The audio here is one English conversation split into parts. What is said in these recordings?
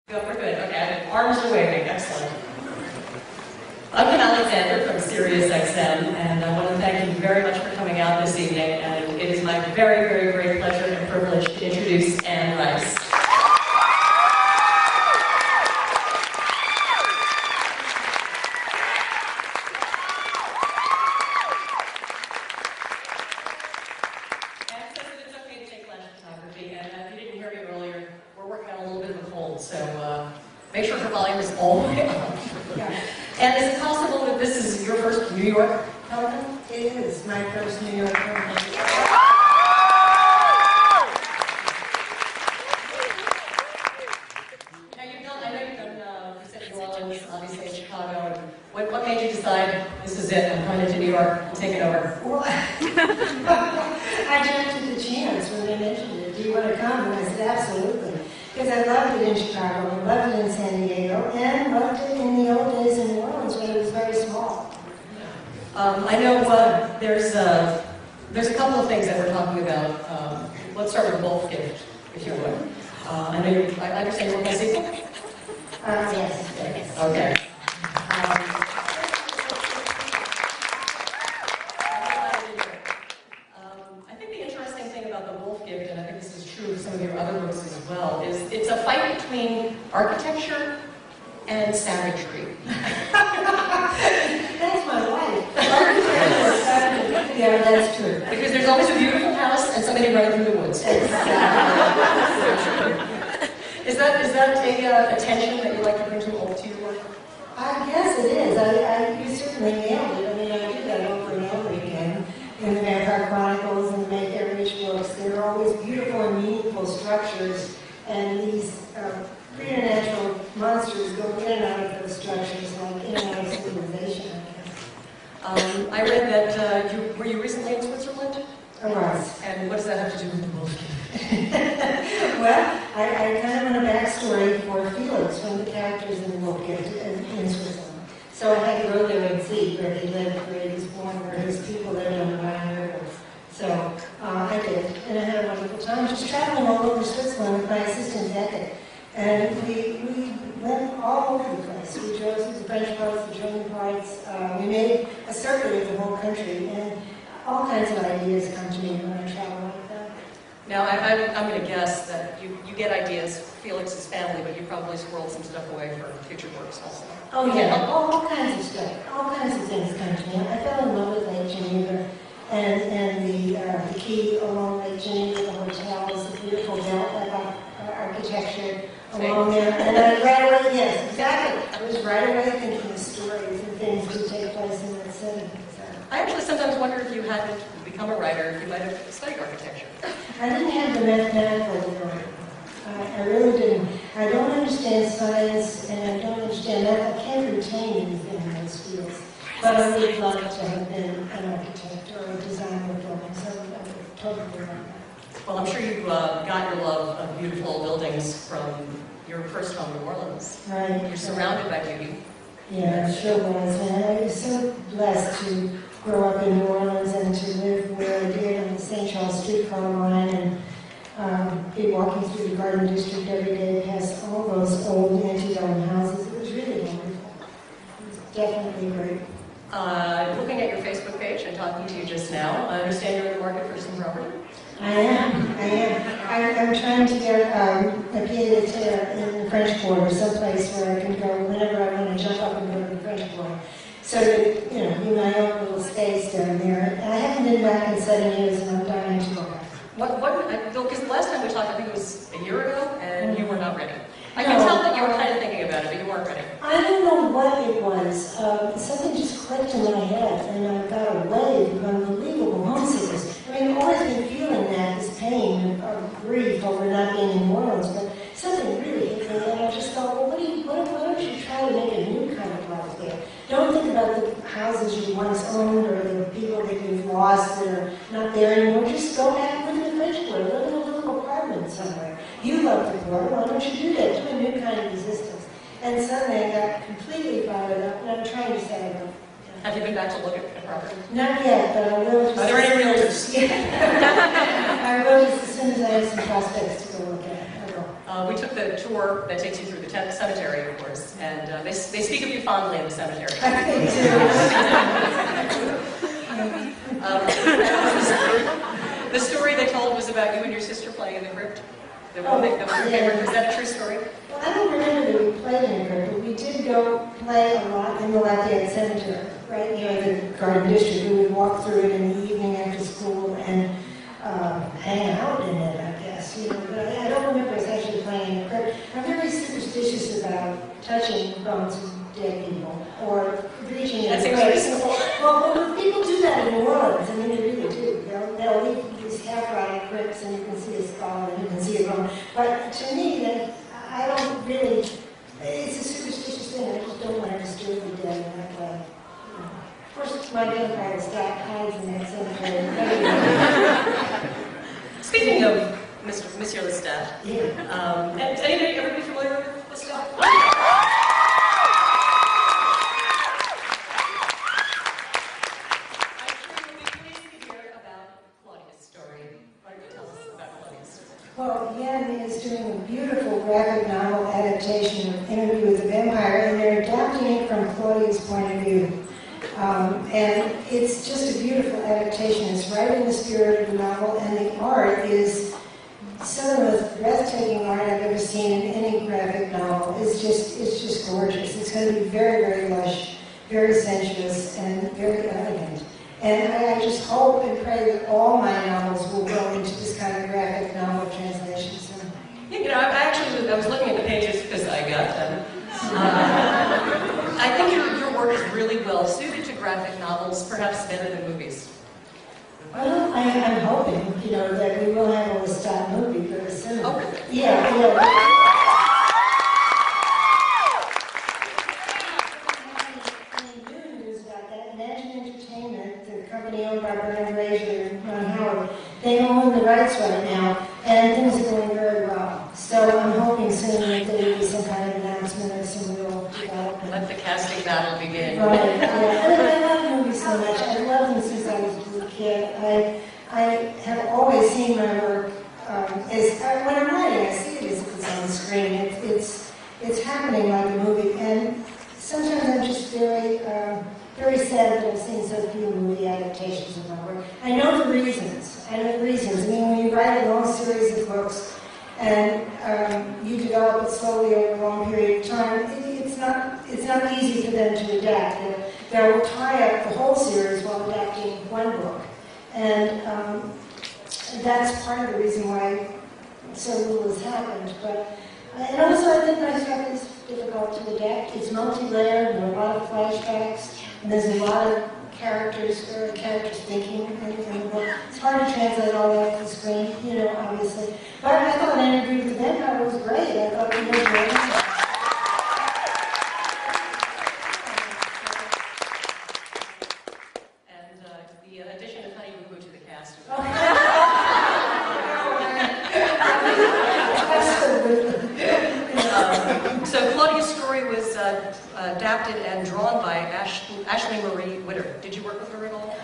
We're good. Okay, arms are waving. Excellent. I'm Kim Alexander from SiriusXM, and I want to thank you very much for coming out this evening. And it is my very, very great pleasure and privilege to introduce Anne Rice. Anne says that it's okay to take flash photography, and if you didn't hear me earlier, we're working on a little bit of a cold, so make sure her volume is all the way up. Yeah. And is it possible that this is your first New York Comic-Con? It is my first New York Comic-Con. Now I know you've done, you said New Orleans, obviously in Chicago. And what made you decide this is it? I'm coming to New York. I'm taking over. Well, I jumped at the chance when they mentioned it. Do you want to come? And I said, absolutely. Because I loved it in Chicago, I loved it in San Diego, and loved it in the old days in New Orleans when it was very small. I know there's a couple of things that we're talking about. Let's start with Wolf Gift, if you would. I know I understand you want my sequel? Yes. Okay. I think the interesting thing about the Wolf Gift, and I think this is true of some of your other books as well, is it's a fight between architecture and savagery. That's my life. Yeah, that's true. Because there's always a beautiful house and somebody running through the woods. Is that a tension that you like to bring to your work? I guess it is. You certainly nailed it. I mean, I do that over and over again in the Vampire Chronicles and the Make That Rich books. There are always beautiful and meaningful structures, and these preternatural monsters go in and out of those structures, like in and out of civilization, I guess. I read that, were you recently in Switzerland? I was. And what does that have to do with the Wolf Gift? Well, I kind of want a backstory for Felix, one of the characters in the Wolf Gift in Switzerland. So I had to go there and see where he lived, where he was born, where his people lived on the Rhine River. So I did, and I had a wonderful time just traveling all over Switzerland with my assistant Beckett. And we went all over the place. We drove through the French parts, the German parts. We made a circuit of the whole country, and all kinds of ideas come to me when I travel like that. Now, I'm going to guess that you get ideas, Felix's family, but you probably squirreled some stuff away for future works also. Oh yeah, all kinds of stuff. All kinds of things come to me. I fell in love with Lake Geneva and the quay along Lake Geneva, the hotels, the beautiful Delta architecture along there. And I right away, yes, exactly. I was right away thinking of stories and things that take place in that city. So. I actually sometimes wonder if you hadn't become a writer, you might have studied architecture. I didn't have the mathematical degree. I really didn't. I don't understand science, and I don't understand math. I can't retain anything in those fields. But I would love to have been an architect or a designer of buildings. I would totally love that. Well, I'm sure you got your love of beautiful buildings from your first home, New Orleans. Right. You're surrounded by beauty. Yeah, it sure was. And I was so blessed to grow up in New Orleans and to live where I did on the St. Charles streetcar line and be walking through the Garden District every day past all those old antebellum houses. It was really wonderful. It was definitely great. Looking at your Facebook page and talking to you just now, I understand you're in the market for some property. I am. I'm trying to get a pied-à-terre in the French Quarter, someplace where I can go whenever I want to jump up and go to the French Quarter. So that, be my own little space down there. I haven't been back in 7 years, and I'm dying to go back. Because the last time we talked, I think it was a year ago, and you were not ready. I can tell that you were kind of thinking about it, but you weren't ready. I don't know what it was. Something just clicked in my head, and I got a wave of unbelievable homesickness. I mean, I've always been feeling that, this pain of grief over not being in New Orleans, but something really hit me, and I just thought, well, why don't you try to make a new kind of life there? Don't think about the houses you once owned or the people that you've lost that are not there anymore. Just go back and live in the French Quarter, live in a little apartment somewhere. You love the quarter, why don't you do that? Do a new kind of existence. And suddenly I got completely fired up, and I'm trying to say it. Have you been back to look at property? Not yet, but I will. Are there any realtors? I will just as soon as I have some prospects to go look at. I will. we took the tour that takes you through the cemetery, of course, and they speak of you fondly in the cemetery. The story they told was about you and your sister playing in the crypt. That was your favorite. Is that a true story? Well, I don't remember that we played in the crypt, but we did go play a lot in the Lafayette Cemetery, right near the Garden District. We would walk through it in the evening after school and hang out in it, I guess. You know, but I don't remember us actually playing in the crypt. I'm very superstitious about touching bones of dead people or reaching in. That seems reasonable. Well, people do that in New Orleans. I mean, they really do. They'll leave these half-rotted crypts, and you can see a skull, and you can see a bone. But to me, I don't really. It's a superstitious thing. I just don't want to disturb the dead in that way. Of course, my grandfather Scott hides in that cemetery. Speaking of Monsieur Lestat, Yeah. everybody familiar with Lestat? Well, Yen is doing a beautiful graphic novel adaptation of Interview with the Vampire, and they're adapting it from Claudia's point of view. And it's just a beautiful adaptation. It's right in the spirit of the novel, and the art is some of the most breathtaking art I've ever seen in any graphic novel. It's just gorgeous. It's going to be very, very lush, very sensuous, and very elegant. And I just hope and pray that all my novels will go into this kind of graphic novel translation soon. Yeah, I was looking at the pages because I got them. I think your work is really well suited to graphic novels, perhaps better than movies. Well, I'm hoping, that we will have a Lestat movie very soon. Oh, really? Yeah. Owned by Bernard Fraser and Ron Howard. They own the rights right now, and things are going very well. So I'm hoping soon that there will be some kind of announcement or some real development. Let the casting battle begin. Right. I love movies so much. I love them since I was a little kid. I have always seen my work when I'm writing, I see it as if it's on the screen. It's happening like a movie, and sometimes I'm just very sad that I've seen so few movie adaptations of my work. I know the reasons. I mean, when you write a long series of books and you develop it slowly over a long period of time, it's not easy for them to adapt. They'll tie up the whole series while adapting one book. And that's part of the reason why so little has happened. And also, I think my stuff is difficult to adapt. It's multi-layered, there are a lot of flashbacks, and there's a lot of characters thinking in the book. It's hard to translate all that to the screen, obviously. But I thought Interview with the Vampire was great. I thought it was great. And the addition of Honey Boo Boo to the cast. So Claudia's story was adapted and drawn by Ashley Marie Witter. Did you work with her at all?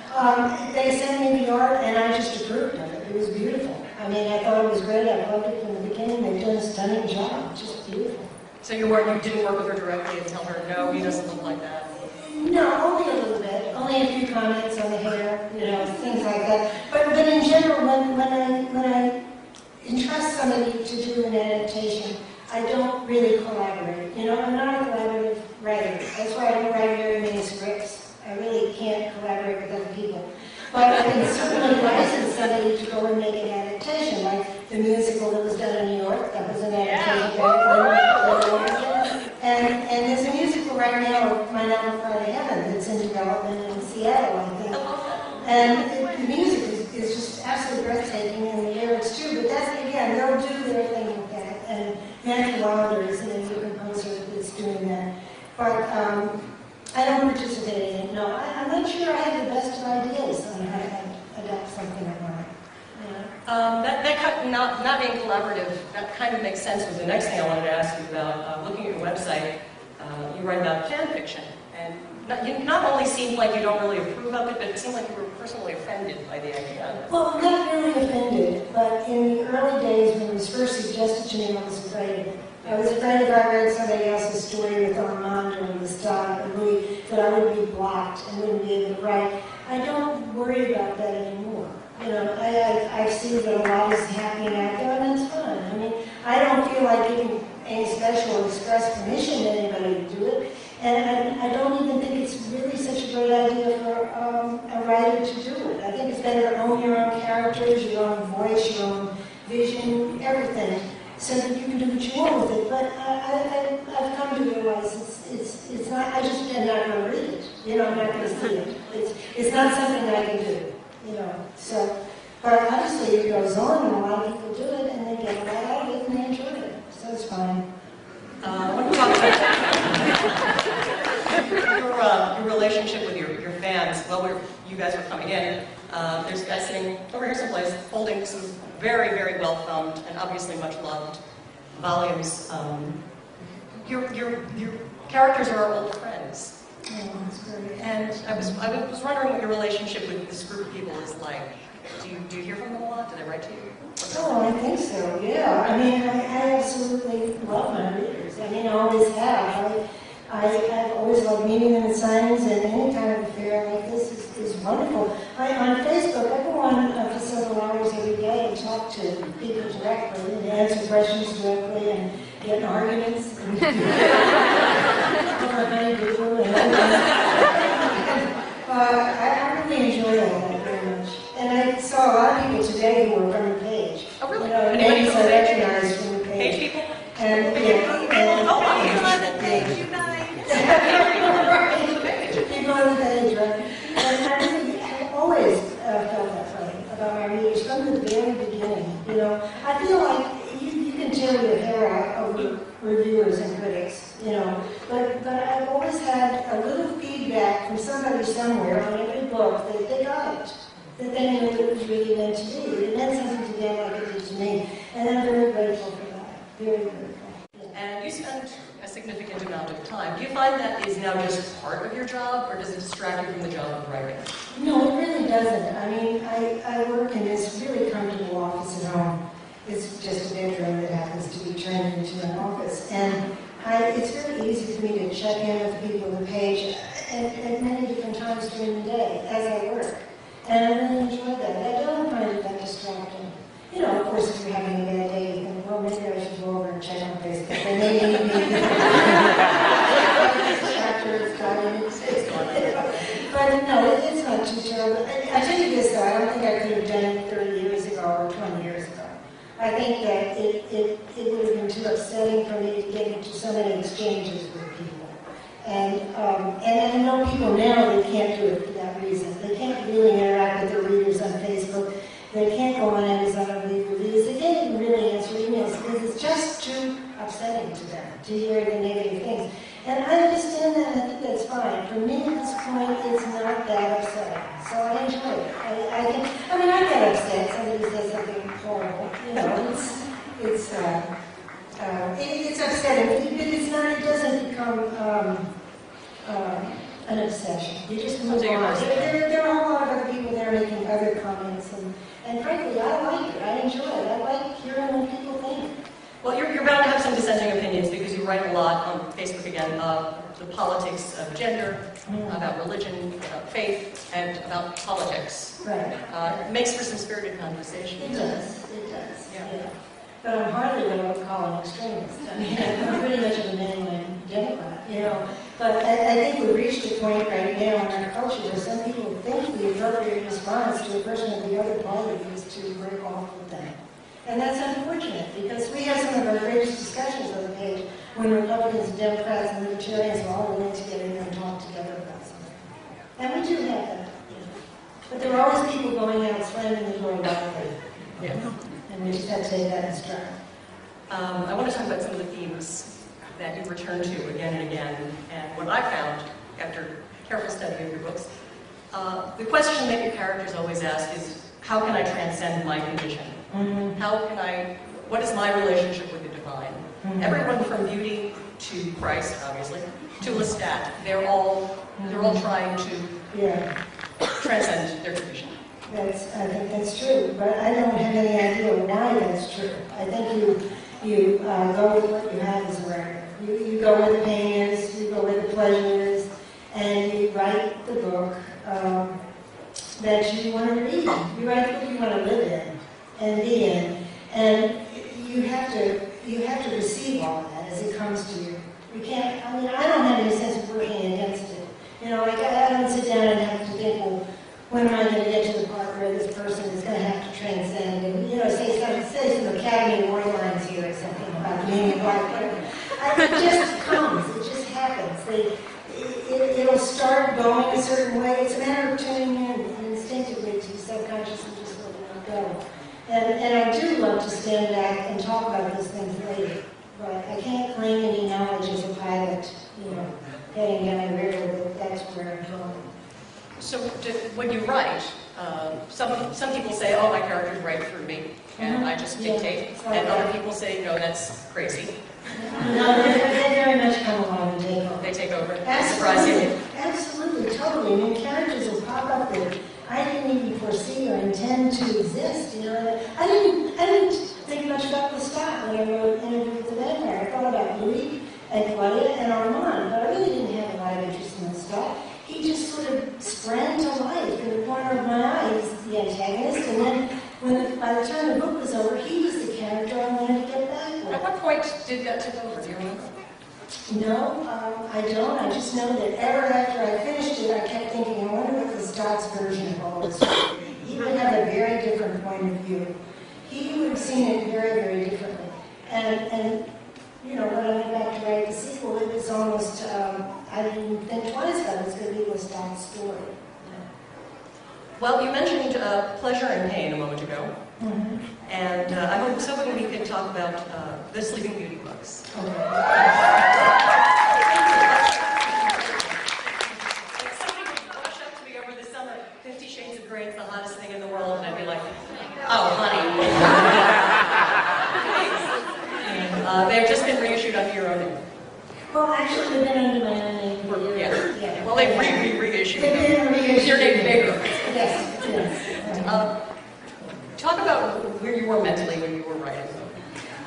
They sent me the art, and I just approved of it. It was beautiful. I mean, I thought it was great. I loved it from the beginning. They've done a stunning job. Just beautiful. So you didn't work with her directly and tell her, no, he doesn't look like that? No, only a little bit. Only a few comments on the hair, things like that. But in general, when I entrust somebody to do an adaptation, I don't really collaborate. I'm not a collaborative writer. That's why I don't write very many scripts. I really can't collaborate with other people. But I can certainly license somebody to go and make an adaptation, like the musical that was done in New York. That was an adaptation. And there's a musical right now of My Novel Friday Heaven that's in development in Seattle, I think. And the music is just absolutely breathtaking, and the lyrics too. But that's, again, they'll do their thing with that. And Matthew Wilder is a new composer that's doing that. But I don't participate in it, no. I'm not sure I have the best of ideas on how to adapt something like mine. Not being collaborative, that kind of makes sense with the next thing I wanted to ask you about. Looking at your website, you write about fan fiction, and not only seemed like you don't really approve of it, but it seemed like you were personally offended by the idea. Well, I'm not really offended, but in the early days when it was first suggested to me, I was afraid of it. I was afraid if I read somebody else's story with Armand or Lestat or Louis, that I would be blocked and wouldn't be able to write. I don't worry about that anymore. You know, I see that a lot is happening out there, and that's fine. I mean, I don't feel like giving any special express permission to anybody to do it. And I don't even think it's really such a great idea for a writer to do it. I think it's better to own your own characters, your own voice, your own vision, everything, so that you can do what you want with it. But I've come to realize it's not, I just am not going to read it. You know, I'm not going to see it. It's not something I can do, you know. So, but obviously it goes on, and a lot of people do it, and they get a lot out of it, and they enjoy it. So it's fine. I want to talk about your relationship with your fans. Well, you guys were coming in. There's a guy sitting over here someplace holding some very, very well-thumbed and obviously much loved volumes. Your characters are our old friends. Oh, that's great. And I was wondering what your relationship with this group of people is like. Do you hear from them a lot? Do they write to you? Oh, I think so, yeah. I mean, I absolutely love my readers. I mean, I always have. I've always loved meeting them at signings, and any kind of affair like this is wonderful. On Facebook, I go on for several hours every day and talk to people directly and answer questions directly and get in arguments. I really enjoy all that very much. And I saw a lot of people today who were from the page. Oh, really? You know, Anybody names from I the page? recognized from the page. Page people? And, Oh, my God, page unite! People on the page, right? And I always felt that way about my readers from the very beginning. You know, I feel like you can tear your hair out over reviewers and critics, you know, but I've always had a little feedback from somebody somewhere on every book that they got it, that they knew it was really meant to be. It meant something to them like it did to me, and I'm very grateful for that. Very grateful. And you spend a significant amount of time. Do you find that is now just part of your job, or does it distract you from the job of writing? No, it really doesn't. I mean, I work in this really comfortable office at home. It's just a bedroom that happens to be turned into an office. And it's very easy for me to check in with the people on the page at many different times during the day as I work. And I really enjoy that. I don't find it that distracting. You know, of course, if you're having a bad day, you think, well, maybe I should go over and check on Facebook. They may need me. But no, it's not too terrible. I tell you this, though, I don't think I could have done it 30 years ago or 20 years ago. I think that it would have been too upsetting for me to get into so many exchanges with people. And I know people now, they can't do it for that reason. They can't really interact with their readers on Facebook. They can't go on Amazon and leave reviews. They can't even really answer emails because it's just too upsetting to them to hear the negative things. And I understand that, and I think that's fine. For me, at this point, it's not that upsetting. So I enjoy it. I mean, I get upset. Somebody says something horrible. You know, it's upsetting, but it's not. It doesn't become an obsession. You just move on. There are a whole lot of other people there making other comments, and frankly, I like it. I enjoy it. I like hearing what people think. Well, you're bound to have some dissenting opinions because you write a lot on Facebook again about the politics of gender, about religion, about faith, and about politics. Right. It makes for some spirited conversation. It does. It does. Yeah. But I'm hardly what I would call an extremist. I mean, I'm pretty much of a mainline Democrat, you know. But I think we've reached a point right now in our culture where some people think the appropriate response to a person of the other party is to break off with them. And that's unfortunate, because we have some of our greatest discussions on the page when Republicans and Democrats and Libertarians are all willing to get in there and talk together about something. And we do have that. But there are always people going out slamming the door loudly. Yeah. And we just have to take that in stride. I want to talk about some of the themes that you return to again and again. And what I found, after careful study of your books, the question that your characters always ask is, how can I transcend my condition? What is my relationship with the divine? Everyone from beauty to Christ, obviously, to Lestat. They're all trying to transcend their tradition. I think that's true, but I don't have any idea why that's true. I think you go with what you have as a writer. You go where the pain is, you go where the pleasure is, and you write the book that you want to read. You write the book you want to live in and be in, and you have to receive all of that as it comes to you. You can't. I mean, I don't have any sense of working against it. You know, like I don't sit down and have to think, well, when am I going to get to the part where this person is going to have to transcend and, you know, say some Academy Award lines here or something about being a black woman. It just comes. It just happens. It'll start going a certain way. It's a matter of tuning in instinctively to subconsciously just letting it go. And I do love to stand back and talk about those things later. But I can't claim any knowledge as a pilot, you know, heading down the river, that's where I'm going. So when you write, some people say, oh, my characters write through me, and I just dictate. And other people say, no, that's crazy. No, they very much come along and take over. They take over. Absolutely. Absolutely, totally. I mean, characters will pop up that I didn't even foresee or intend to exist. You know, I didn't think much about Lestat when I wrote Interview with the Vampire. I thought about Louis and Claudia and Armand, but I really didn't have a lot of interest in Lestat. He just sort of sprang to life in the corner of my eye. He's the antagonist, and then by the time the book was over, he was the character I wanted to get back with. At what point did that take over? Do you remember? No, I don't. I just know that ever after I finished it, I kept thinking, I wonder what Lestat's version of all this would be. He would have a very different point of view. He would have seen it very, very differently. And you know, when I went back to write the sequel, it was almost, I didn't think twice that it was going to be Lestat's story. Well, you mentioned pleasure and pain a moment ago. Mm-hmm. And I'm so hoping we could talk about the Sleeping Beauty books. Okay. Somebody would rush up to me over the summer, 50 Shades of Grey is the hottest thing in the world, and I'd be like, oh, honey. They've just been reissued under your own name. Well, actually, they've been under my own name. Yeah. Well, they've reissued They've been reissued. with your name bigger. Yes. Talk about where you were mentally when you were writing.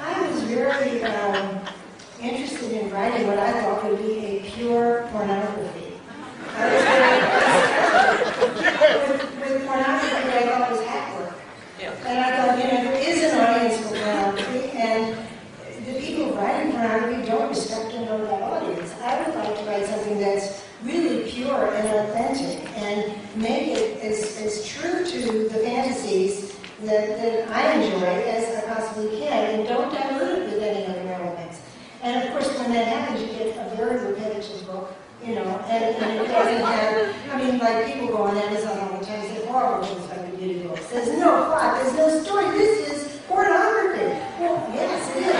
I was very interested in writing what I thought would be a pure pornography. I was with pornography, what I thought was hack work. Yeah. And I thought, you know, there is an audience for pornography, and the people writing pornography don't respect or know that audience. I would like to write something that's really pure and authentic, and make it as true to the fantasies that I enjoy as I possibly can, and don't dilute it with any other elements. And of course, when that happens, you get a very repetitive book, you know, and it doesn't have, I mean, like people go on Amazon all the time and say horrible things about the beauty books. There's no plot, there's no story, this is pornography. Well, yes, it is.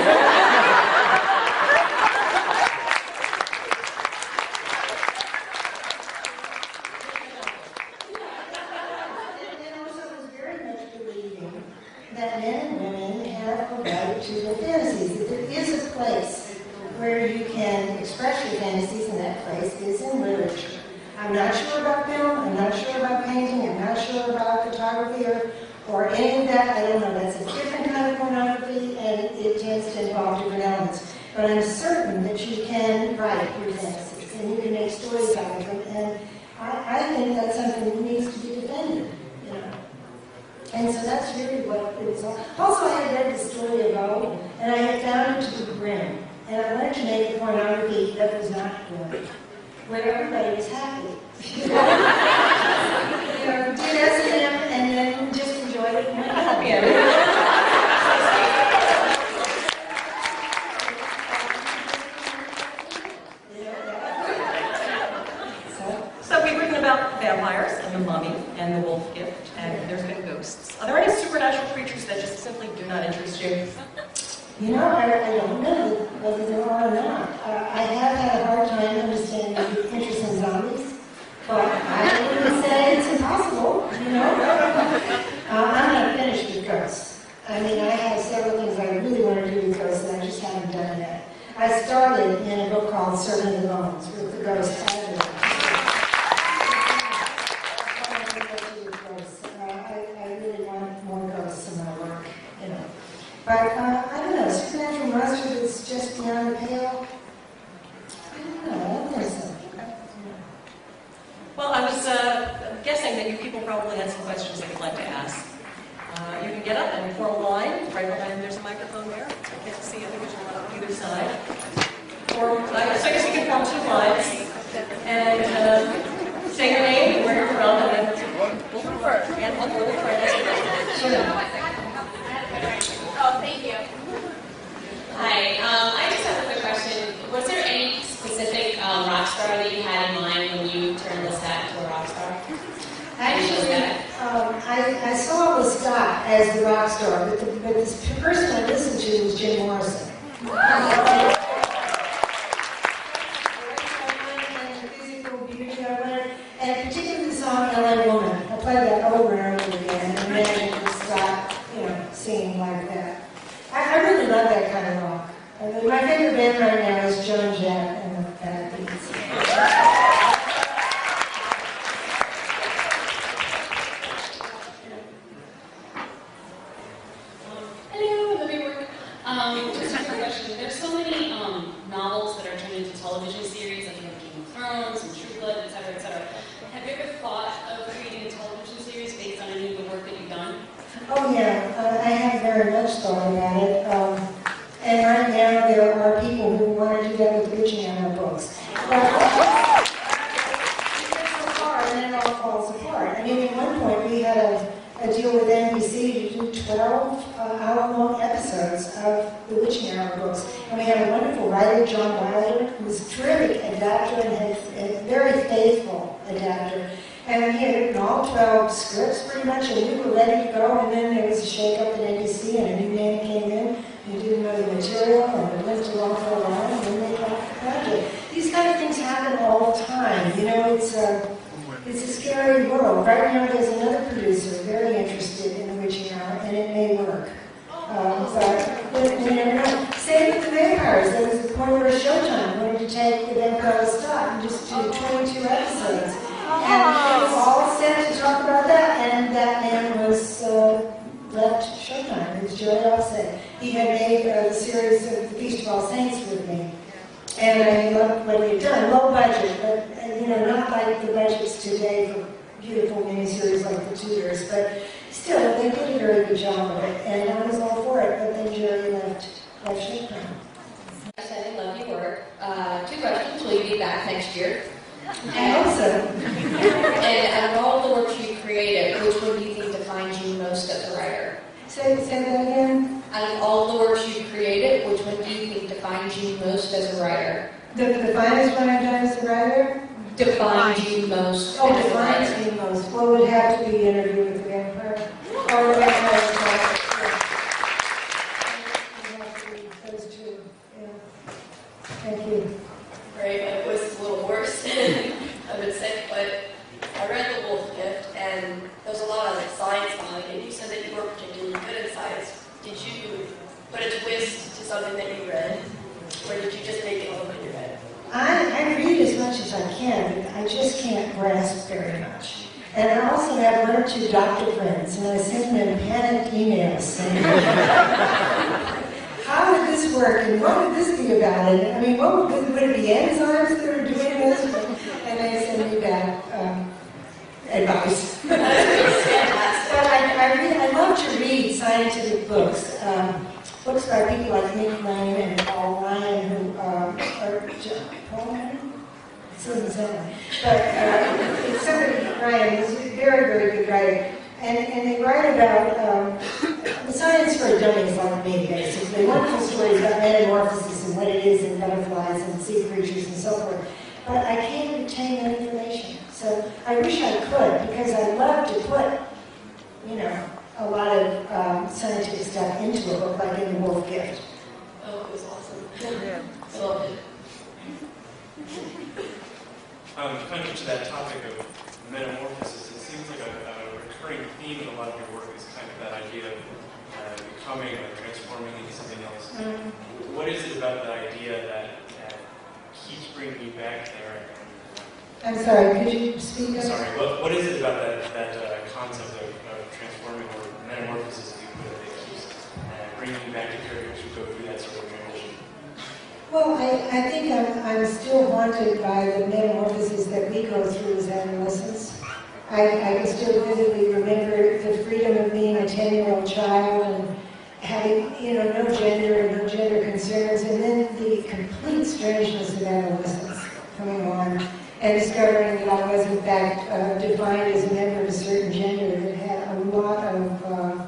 That men and women have a right to their fantasies. That there is a place where you can express your fantasies, and that place is in literature. I'm not sure about film, I'm not sure about painting, I'm not sure about photography or any of that. I don't know. That's a different kind of pornography, and it tends to involve different elements. But I'm certain that you can write your fantasies, and you can make stories out of them, and I think that's something that needs to be defended. And so that's really what it was all. Also, I had read the story of O, and I had found it to be grim. And I wanted to make a pornography that was not grim, where everybody was happy. You know, did S&M and then just enjoyed it and went happy. So we've written about vampires and the mummy and the wolf gift, and there's been ghosts. Are there any supernatural creatures that just simply do not interest you? You know, I don't know whether there are or not. I have had a hard time understanding the interest in zombies, but I wouldn't say it's impossible, you know. I'm not finished with ghosts. I mean, I have several things I really want to do with ghosts, and I just haven't done that. I started in a called Servant of the Bones, with the ghost added. I really want more ghosts in my work, you know. But I don't know, supernatural monster that's just beyond the pale. I don't know, I don't think so. Well, I was guessing that you people probably had some questions that you'd like to ask. You can get up and form a line. Right behind, there's a microphone there. I can't see, I think there's one on either side. So I guess you can form 2 lines. And say your name and where you're from, and then we'll prefer. And we'll try to ask you. Oh, thank you. Hi, I just have a quick question. Was there any specific rock star that you had in mind when you turned this hat into a rock star? Actually, I saw Lestat as the rock star, but this person I listened to was Jim Morrison. And particularly the song LA Woman. I played that over and over again, and then it just stopped, singing like that. I really love that kind of rock. My favorite band right now is Joan Jett and the Bad Beats. Hello, let me work. Just a quick question. There's so many novels that are turned into television series, like Game of Thrones and True Blood, etc., etc. Have you ever thought of creating a television series based on any of the work that you've done? Oh yeah, I have very much thought about it. And right now there are people who want to do that with the Witching Hour books. But we get so far and then it all falls apart. I mean, at one point we had a deal with NBC to do 12-hour-long episodes of the Witching Hour books. And we had a wonderful writer, John Wilder, who was a terrific adapter and a very faithful adapter. And he had written all 12 scripts pretty much, and we were ready to go, and then there was a shake-up at NBC, and a new man came in, who didn't know the material, and it went along for a while, and then they dropped the project. These kind of things happen all the time. It's a scary world. Right now there's another producer very interested in the Witching Hour, and it may work. But you never know. Same with the vampires. There was the point where Showtime wanted to take the Vampire Lestat and just do 22 episodes. And it was all set to talk about that, and that man was left Showtime. It was Joey Offset. He had made the series of The Feast of All Saints with me. And I loved what he had done. Low budget, but not like the budgets today for beautiful miniseries like The Tudors, but still, they did a very good job of it, and I was all for it, but then Jerry left Showtime. I love your work. 2 questions. Will you be back next year? I hope so. And out of all the works you created, which one do you think defines you most as a writer? Say that again. Out of all the works you created, which one do you think defines you most as a writer? The finest one I've done as a writer? Defines you most Oh, as a writer. defines me most. Well, it would have to be Interview with the Vampire. Or The Vampire. Those 2. Yeah. Thank you. Right, my voice is a little hoarse. I've been sick, but I read The Wolf Gift, and there's a lot of science behind it. You said that you weren't particularly good at science. Did you put a twist to something that you read, or did you just make it up in your head? I read as much as I can, but I just can't grasp very much. And I also have 1 or 2 doctor friends, and I send them panicked emails saying, how would this work, and what would this be about it? I mean, would it be enzymes that are doing this? And they send me back advice. But I love to read scientific books. Books by people like Nick Lane and Paul Ryan, who are Paul Ryan? It doesn't sound like. But it's somebody, Ryan, who's a very, very good writer. And they write about science for dummies like me, basically. Wonderful stories about metamorphosis and what it is in butterflies and sea creatures and so forth. But I can't retain that information. So I wish I could, because I love to put, a lot of scientific stuff into a book, like in The Wolf Gift. Oh, it was awesome. Yeah. I loved it. Kind of to that topic of metamorphosis, it seems like a recurring theme in a lot of your work is kind of that idea of becoming or transforming into something else. What is it about that idea that keeps bringing you back there? I'm sorry, could you speak up? Sorry, what is it about that concept of transforming or metamorphosis, if you put it, that keeps bringing you back to characters who go through that sort of transition? Well, I think I'm still haunted by the metamorphosis that we go through as adolescents. I can still vividly remember the freedom of being a 10-year-old child and having, no gender and no gender concerns, and then the complete strangeness of adolescence coming on, and discovering that I was in fact defined as a member of a certain gender that had a lot of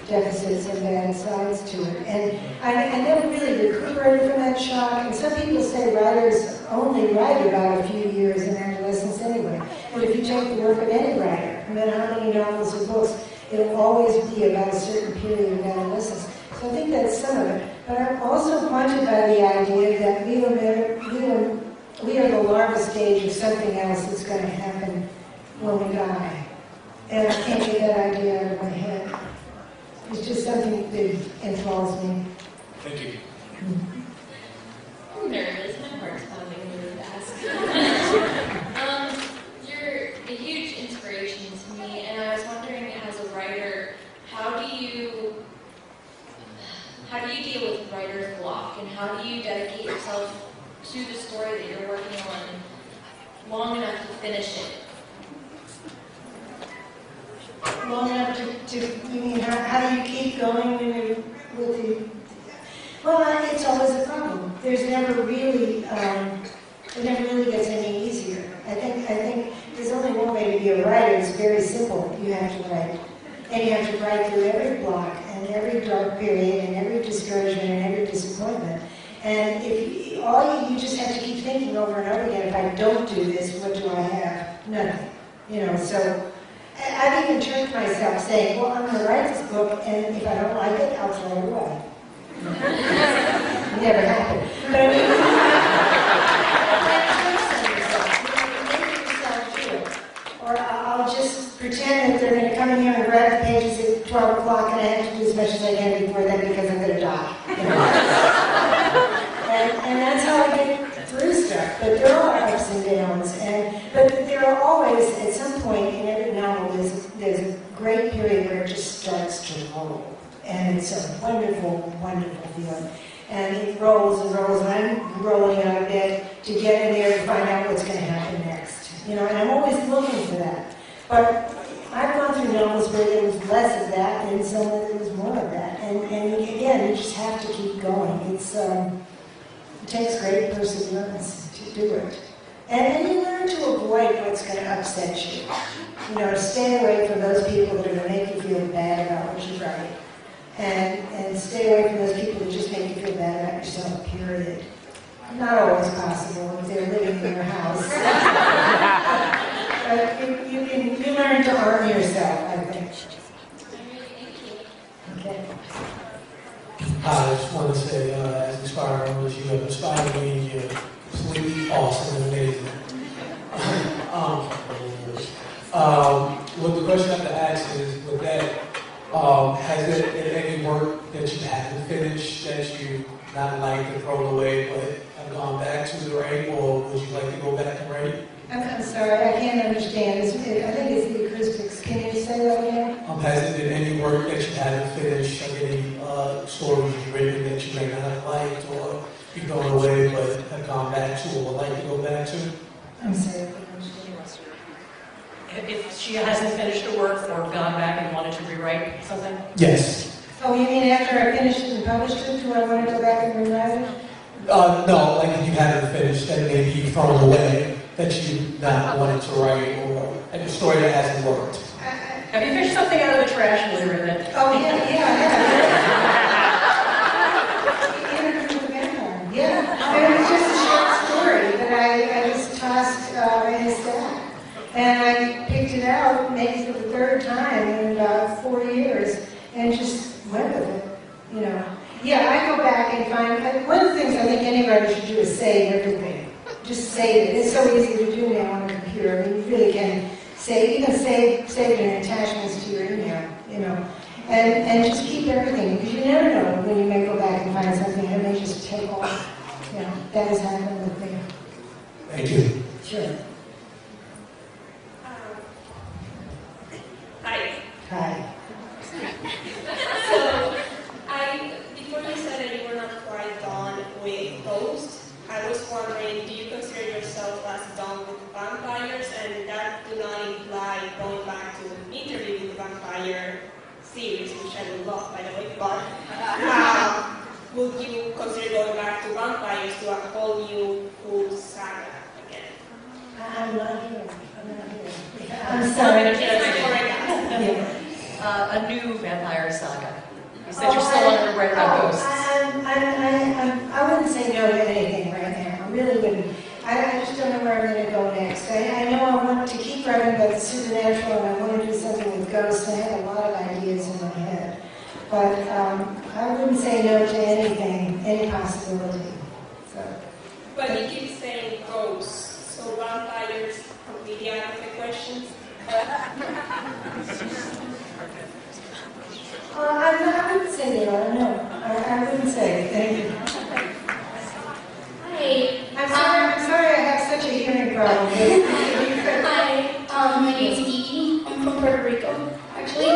deficits and bad sides to it. And I never really recuperated from that shock. And some people say writers only write about a few years in adolescence anyway. But if you take the work of any writer, no matter how many novels or books, it'll always be about a certain period of adolescence. So I think that's some of it. But I'm also haunted by the idea that we are the larva stage of something else that's going to happen when we die. And I can't get that idea out of my head. It's just something that enthralls me. Thank you. I'm nervous. My heart's pounding really fast. You're a huge inspiration to me, and I was wondering, as a writer, how do you deal with writer's block, and how do you dedicate yourself to the story that you're working on long enough to finish it? Long enough to you mean, how do you keep going when you're with the... Well, it's always a problem. There's never really, it never really gets any easier. I think there's only one way to be a writer. It's very simple. You have to write. And you have to write through every block and every dark period and every discouragement and every disappointment. And if you just have to keep thinking over and over again, if I don't do this, what do I have? Nothing. So I've even tricked myself saying, well, I'm going to write this book, and if I don't like it, I'll throw it away. Never happened. But I mean, make yourself do it. Or I'll just pretend that they're going to come in here and grab the pages at 12 o'clock, and I have to do as much as I can before then because I'm going to die. And that's how I get through stuff. But there are ups and downs. But there are always, at some point in every novel, there's a great period where it just starts to roll. And it's a wonderful, wonderful feeling. And it rolls and rolls, and I'm rolling out of bed to get in there and find out what's going to happen next. And I'm always looking for that. But I've gone through novels where there was less of that and some where there was more of that. And again, you just have to keep going. It takes great perseverance to do it. And you learn to avoid what's going to upset you. Stay away from those people that are going to make you feel bad about what you write. And stay away from those people that just make you feel bad about yourself, period. Not always possible if they're living in your house. But you learn to arm yourself, I think. Okay. I just want to say, as inspired owners, you have inspired me. You're completely awesome and amazing. What the question I have to ask is, with that, has there been any work that you haven't finished that you not like to throw away, but have gone back to write, or would you like to go back and write? I'm sorry, I can't understand. I think it's the acoustics. Can you say that again? Has there been any work that you haven't finished, like any stories you've written that you may not have liked, or you've gone away but have gone back to, or would like to go back to? I'm sorry. If she hasn't finished her work or gone back and wanted to rewrite something? Yes. Oh, you mean after I finished it and published it, do I want to go back and rewrite it? No, like if you haven't finished, that may be thrown away, that you not wanted to write, or a story that hasn't worked. Have you fished something out of the trash and rewritten it? Oh, yeah. Interview with the Vampire. Yeah. It was just a short story that I just tossed in a stack. And I picked it out maybe for the third time in about 4 years and just went with it, Yeah, I go back and find, one of the things I think any writer should do is save everything. Just save it. It's so easy to do now on a computer. I mean, you really can save it in attachments to your email, And just keep everything, because you never know when you may go back and find something that may just take off. That has happened with me. Thank you. Sure. Hi. Hi. So, before you said that you were not quite done with Ghost, I was wondering, do you consider yourself as done with vampires? And that do not imply going back to Interview with the Vampire series, which I would love, by the way, but would you consider going back to vampires to a whole new cool saga again? I'm not here. I'm sorry. Yeah. A new vampire saga. You said you're still on the right about ghosts. I wouldn't say no to anything right now. I really wouldn't. I just don't know where I'm going to go next. I know I want to keep writing about the supernatural, and I want to do something with ghosts. I have a lot of ideas in my head. But I wouldn't say no to anything, any possibility. So. But you keep saying ghosts, so vampires completely out of the questions? I wouldn't say no, no. I wouldn't say. Thank you. Hi. I'm sorry I have such a hearing problem. Hi, my name is Kiki. I'm from Puerto Rico. Actually,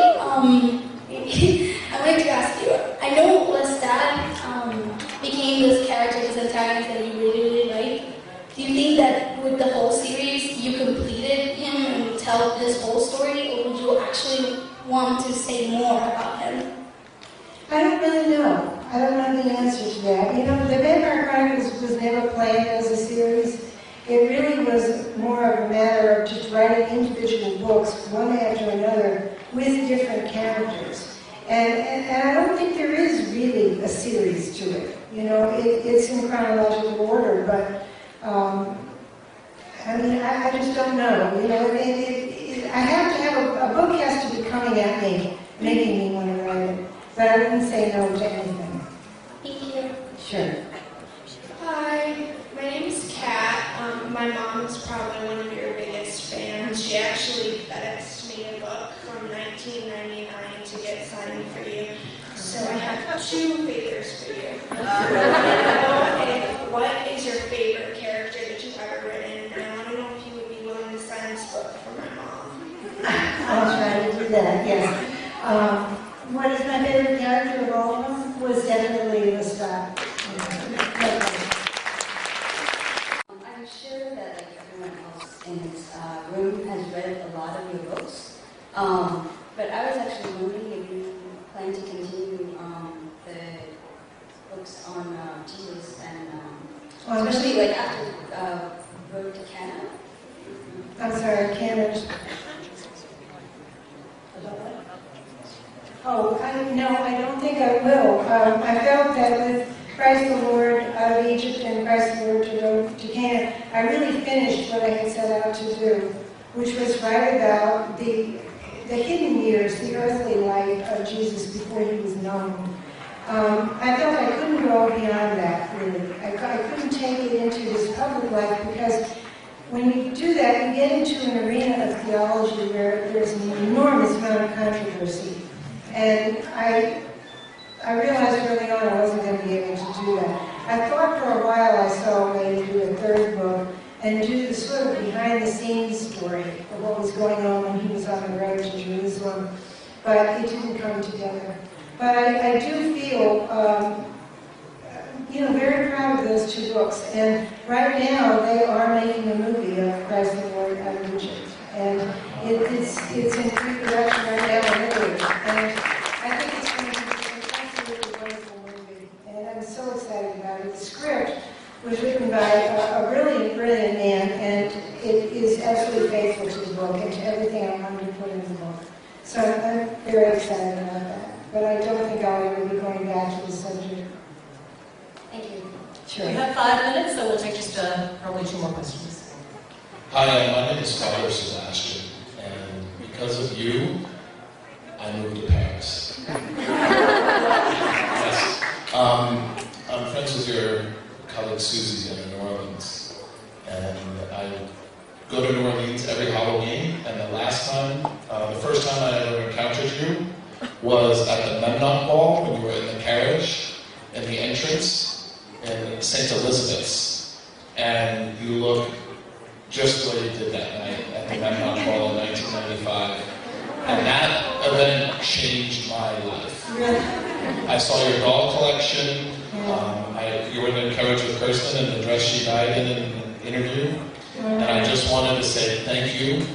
I'd like to ask you, I know Lestat became this character, this antagonist that you really, really like. Do you think that with the whole series, you completed him and tell his whole story, or would you actually want to say more about him? I don't really know. I don't know the answer to that. You know, the Vampire Chronicles was never planned as a series. It really was more of a matter of just writing individual books, one after another, with different characters. And I don't think there is really a series to it. You know, it's in chronological order, but I mean, I just don't know. You know, I have to have a book has to be coming at me, making me want to write it. But I wouldn't say no to anything. Thank you. Sure. Hi, my name is Kat. My mom is probably one of your biggest fans. She actually FedExed me a book from 1999 to get signed for you. So I have two favors for you. What is your favorite character that you've ever written? And I want to know if you would be willing to sign this book for my mom. I'll try to do that, yes. What is my favorite character of all of them? Was definitely Lestat. I'm sure that like everyone else in this room has read a lot of your books, but I was actually wondering if you plan to continue the books on Jesus and especially like after Road to Canada. I'm sorry, Canada. Oh, no, I don't think I will. I felt that with Christ the Lord out of Egypt and Christ the Lord to Canaan, I really finished what I had set out to do, which was write about the hidden years, the earthly life of Jesus before he was known. I felt I couldn't go beyond that, really. I couldn't take it into his public life because when you do that, you get into an arena of theology where there's an enormous amount of controversy. And I realized early on I wasn't going to be able to do that. I thought for a while I saw a way to do a third book and do the sort of behind-the-scenes story of what was going on when he was on the road to Jerusalem, but it didn't come together. But I do feel, very proud of those two books. And right now they are making a movie of Christ the Lord out of Egypt. And it's in pre-production right now in Italy. And I think it's going to be an absolutely wonderful movie. And I'm so excited about it. The script was written by a brilliant man, and it is absolutely faithful to the book and to everything I wanted to put in the book. So I'm very excited about that. But I don't think I'll ever be going back to the subject. Thank you. Sure. We have 5 minutes, so we'll take just probably 2 more questions. Hi, my name is Father Sebastian, and because of you, I moved to Paris. Yes. I'm friends with your colleague Susie in New Orleans, and I go to New Orleans every Halloween, and the first time I ever encountered you was at the Memnon Ball when you were in the carriage in the entrance in St. Elizabeth's, and you look just the way you did that night at the Memnon Ball in 1995. And that event changed my life. I saw your doll collection. You were encouraged with Kirsten and the dress she died in an interview. And I just wanted to say thank you.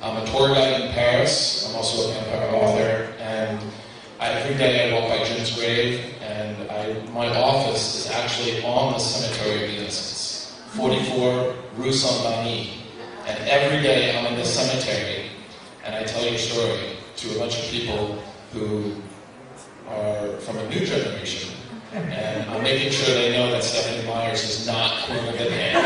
I'm a tour guide in Paris. I'm also a vampire author. And every day I walk by Jim's grave, and my office is actually on the cemetery of the Innocents, 44 Rue Saint-Denis. And every day I'm in the cemetery, and I tell your story to a bunch of people who are from a new generation. And I'm making sure they know that Stephanie Myers is not Queen of the Damned.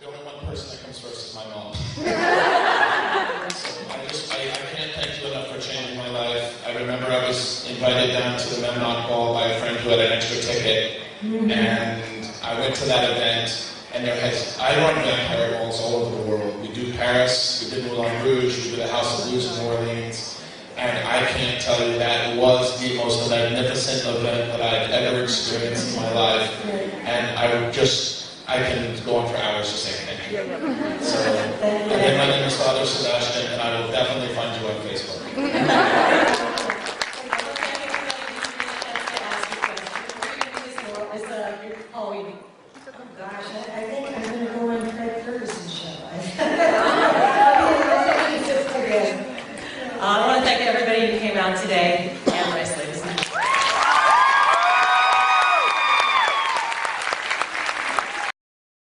The only one person that comes first is my mom. So I can't thank you enough for changing my life. I remember I was invited down to the Memnon Ball by a friend who had an extra ticket, and I went to that event. And I run vampire balls all over the world. We do Paris, we did Moulin Rouge, we did the House of Blues in New Orleans. And I can't tell you, that was the most magnificent event that I've ever experienced in my life. And I can go on for hours to say thank you. So, again, my name is Father Sebastian, and I will definitely find you on Facebook.